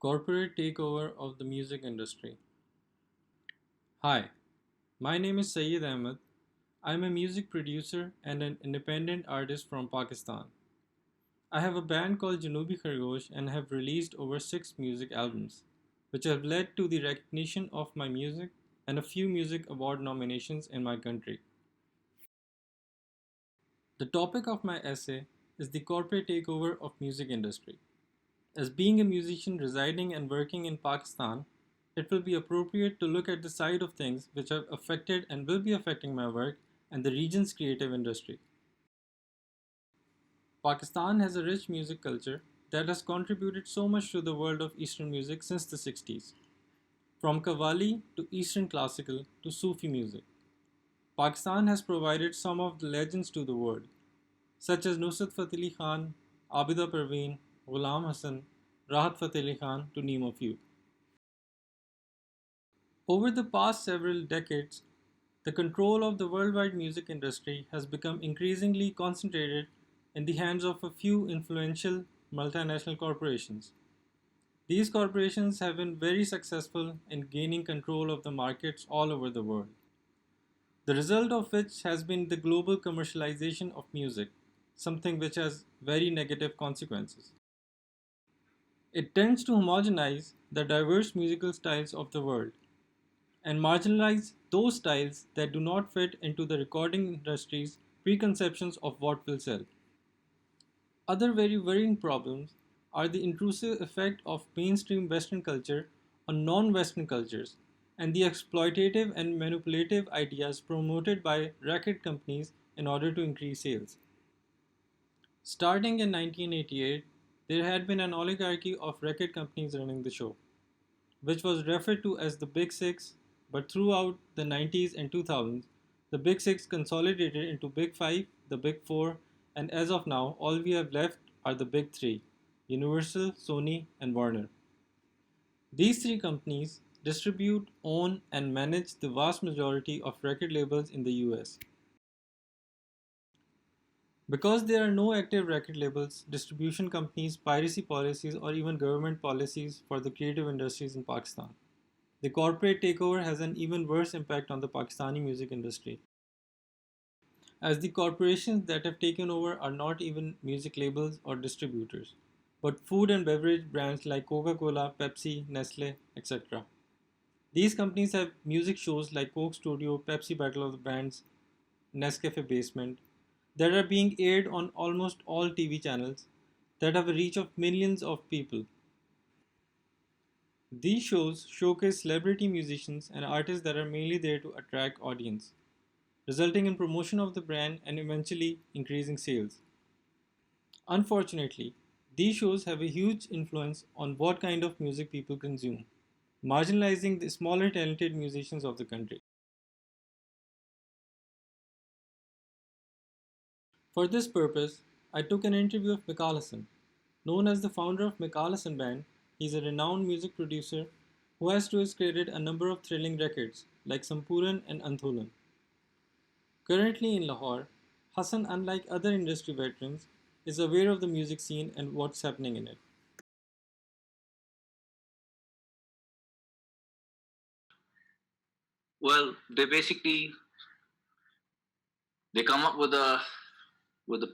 Corporate takeover of the music industry. Hi, my name is Syed Ahmed. I'm a music producer and an independent artist from Pakistan. I have a band called Janubi Khargosh and have released over 6 music albums, which have led to the recognition of my music and a few music award nominations in my country. The topic of my essay is the corporate takeover of music industry. As being a musician residing and working in Pakistan, it will be appropriate to look at the side of things which have affected and will be affecting my work and the region's creative industry. Pakistan has a rich music culture that has contributed so much to the world of Eastern music since the 60s. From Qawwali to Eastern classical to Sufi music, Pakistan has provided some of the legends to the world, such as Nusrat Fateh Ali Khan, Abida Parveen, Ghulam Hassan, Rahat Fateh Ali Khan, to name a few. Over the past several decades, the control of the worldwide music industry has become increasingly concentrated in the hands of a few influential multinational corporations. These corporations have been very successful in gaining control of the markets all over the world, the result of which has been the global commercialization of music, something which has very negative consequences. It tends to homogenize the diverse musical styles of the world and marginalize those styles that do not fit into the recording industry's preconceptions of what will sell. Other very worrying problems are the intrusive effect of mainstream Western culture on non Western cultures and the exploitative and manipulative ideas promoted by record companies in order to increase sales. Starting in 1988, there had been an oligarchy of record companies running the show, which was referred to as the Big Six, but throughout the 90s and 2000s, the Big Six consolidated into Big Five, the Big Four, and as of now, all we have left are the Big Three: Universal, Sony, and Warner. These three companies distribute, own, and manage the vast majority of record labels in the US. Because there are no active record labels, distribution companies, piracy policies, or even government policies for the creative industries in Pakistan, the corporate takeover has an even worse impact on the Pakistani music industry, as the corporations that have taken over are not even music labels or distributors, but food and beverage brands like Coca Cola, Pepsi, Nestle, etc. These companies have music shows like Coke Studio, Pepsi Battle of the Bands, Nescafe Basement, that are being aired on almost all TV channels that have a reach of millions of people. These shows showcase celebrity musicians and artists that are mainly there to attract audience, resulting in promotion of the brand and eventually increasing sales. Unfortunately, these shows have a huge influence on what kind of music people consume, marginalizing the smaller talented musicians of the country. For this purpose, I took an interview of Mikal Hassan. Known as the founder of Mikal Hassan Band, he is a renowned music producer who has to his credit a number of thrilling records like Sampuran and Antholan. Currently in Lahore, Hassan, unlike other industry veterans, is aware of the music scene and what's happening in it. Well, they come up with a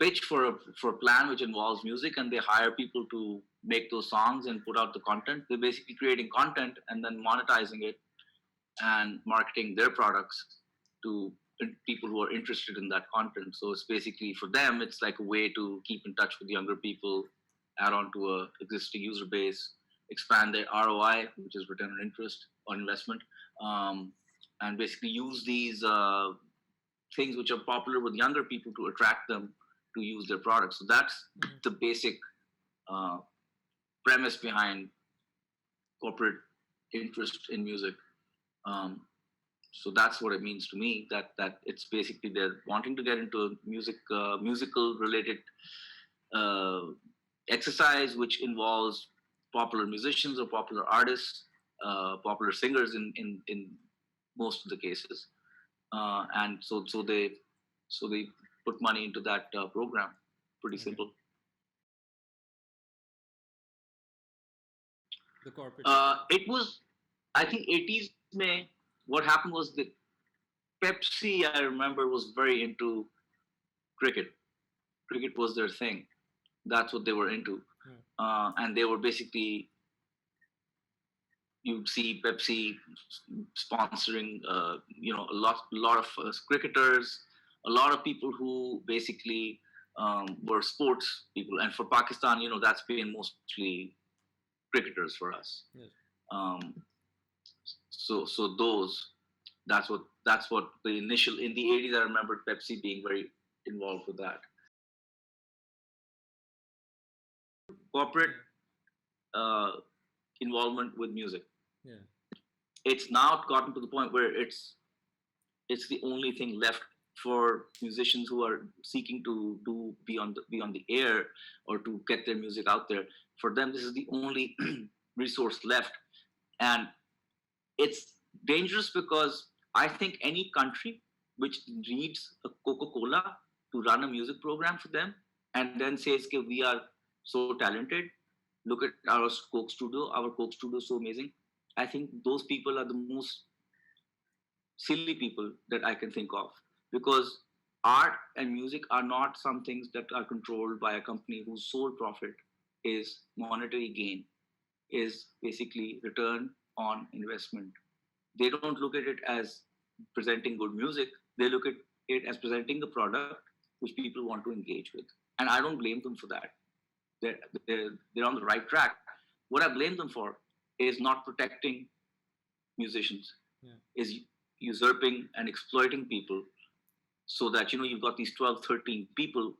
pitch for a plan which involves music, and they hire people to make those songs and put out the content. They're basically creating content and then monetizing it and marketing their products to people who are interested in that content. So it's basically for them, it's like a way to keep in touch with younger people, add on to a existing user base, expand their ROI, which is return on interest on investment, um, and basically use these things which are popular with younger people to attract them to use their products. So that's the basic uh, premise behind corporate interest in music. Um, so that's what it means to me. That it's basically they're wanting to get into a musical related uh, exercise, which involves popular musicians or popular artists, popular singers in most of the cases, and so they put money into that program. Pretty Okay. simple. The corporate level. It was, I think, 80s May. What happened was that Pepsi, I remember, was very into cricket. Cricket was their thing. That's what they were into. Yeah. And they were basically, you'd see Pepsi sponsoring, a lot of cricketers, a lot of people who basically were sports people. And for Pakistan, that's been mostly cricketers for us. Yes. Um, so that's what the initial in the 80s. I remember Pepsi being very involved with that. Corporate uh, involvement with music. Yeah. It's now gotten to the point where it's the only thing left for musicians who are seeking to be on the air or to get their music out there. For them, this is the only resource left, and it's dangerous because I think any country which needs a Coca-Cola to run a music program for them and then says, okay, we are so talented. Look at our Coke studio. Our Coke studio is so amazing. I think those people are the most silly people that I can think of, because art and music are not some things that are controlled by a company whose sole profit is monetary gain, is basically return on investment. They don't look at it as presenting good music. They look at it as presenting the product which people want to engage with. And I don't blame them for that. They're, they're on the right track. What I blame them for is not protecting musicians, Yeah. is usurping and exploiting people, so that you've got these 12, 13 people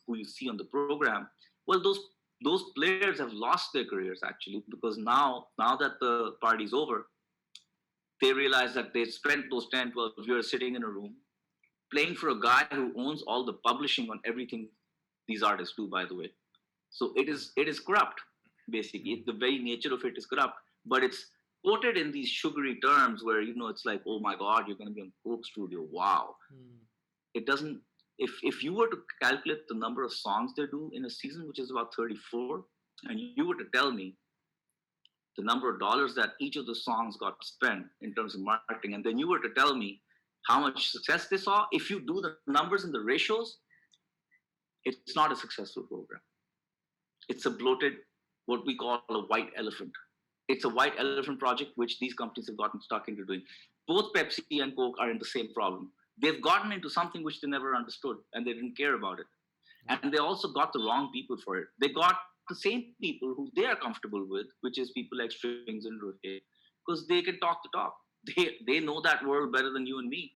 who you see on the program. Well, those players have lost their careers actually, because now that the party's over, they realize that they spent those 10, 12 years sitting in a room playing for a guy who owns all the publishing on everything these artists do, by the way. So it is corrupt, basically. The very nature of it is corrupt, but it's quoted in these sugary terms where it's like, oh my God, you're going to be on Coke Studio. Wow. Mm. It doesn't. If you were to calculate the number of songs they do in a season, which is about 34, and you were to tell me the number of dollars that each of the songs got spent in terms of marketing, and then you were to tell me how much success they saw, if you do the numbers and the ratios, it's not a successful program. It's a bloated, what we call a white elephant. It's a white elephant project which these companies have gotten stuck into doing. Both Pepsi and Coke are in the same problem. They've gotten into something which they never understood and they didn't care about it. And they also got the wrong people for it. They got the same people who they are comfortable with, which is people like Strings and Rohit, because they can talk the talk. They know that world better than you and me.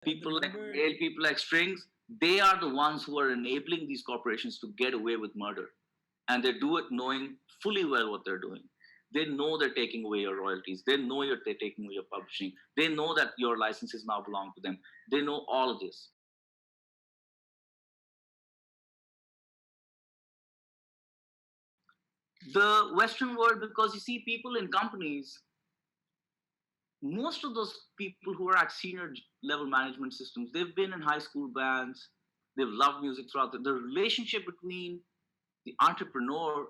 The People like number. Waleed, people like Strings, they are the ones who are enabling these corporations to get away with murder. And they do it knowing fully well what they're doing. They know they're taking away your royalties. They know they're taking away your publishing. They know that your licenses now belong to them. They know all of this. The Western world, because you see people in companies, most of those people who are at senior level management systems, they've been in high school bands, they've loved music throughout the relationship between the entrepreneur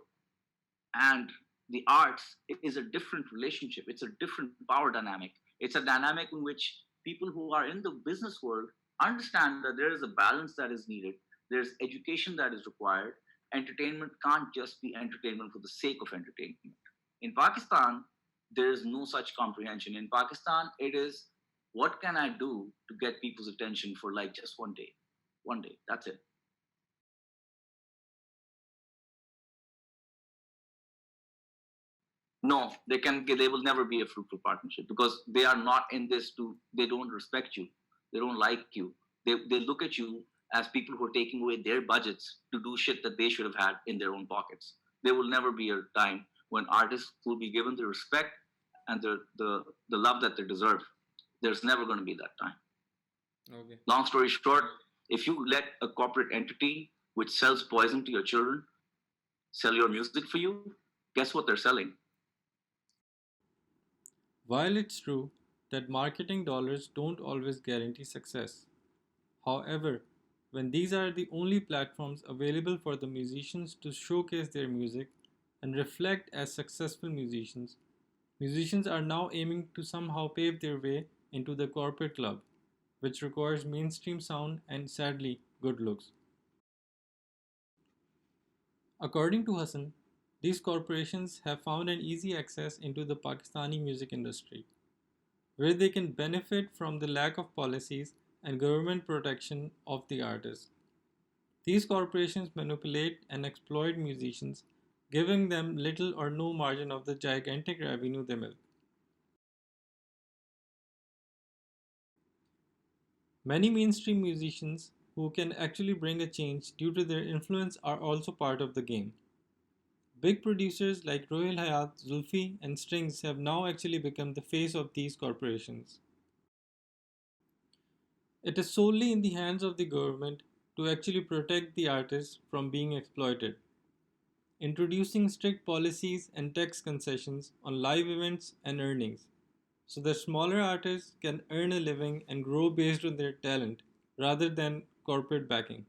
and the arts is a different relationship. It's a different power dynamic. It's a dynamic in which people who are in the business world understand that there is a balance that is needed. There's education that is required. Entertainment can't just be entertainment for the sake of entertainment. In Pakistan, there is no such comprehension. In Pakistan, it is, what can I do to get people's attention for like just one day? One day, that's it. No, they will never be a fruitful partnership, because they are not in this to, they don't respect you, they don't like you, they look at you as people who are taking away their budgets to do shit that they should have had in their own pockets. There will never be a time when artists will be given the respect and the love that they deserve. There's never going to be that time. Okay. Long story short, if you let a corporate entity which sells poison to your children sell your music for you, guess what they're selling? While it's true that marketing dollars don't always guarantee success, however, when these are the only platforms available for the musicians to showcase their music and reflect as successful musicians, musicians are now aiming to somehow pave their way into the corporate club, which requires mainstream sound and sadly good looks. According to Hassan, these corporations have found an easy access into the Pakistani music industry, where they can benefit from the lack of policies and government protection of the artist. These corporations manipulate and exploit musicians, giving them little or no margin of the gigantic revenue they milk. Many mainstream musicians who can actually bring a change due to their influence are also part of the game. Big producers like Royal Hayat, Zulfi, and Strings have now actually become the face of these corporations. It is solely in the hands of the government to actually protect the artists from being exploited, introducing strict policies and tax concessions on live events and earnings, so that smaller artists can earn a living and grow based on their talent rather than corporate backing.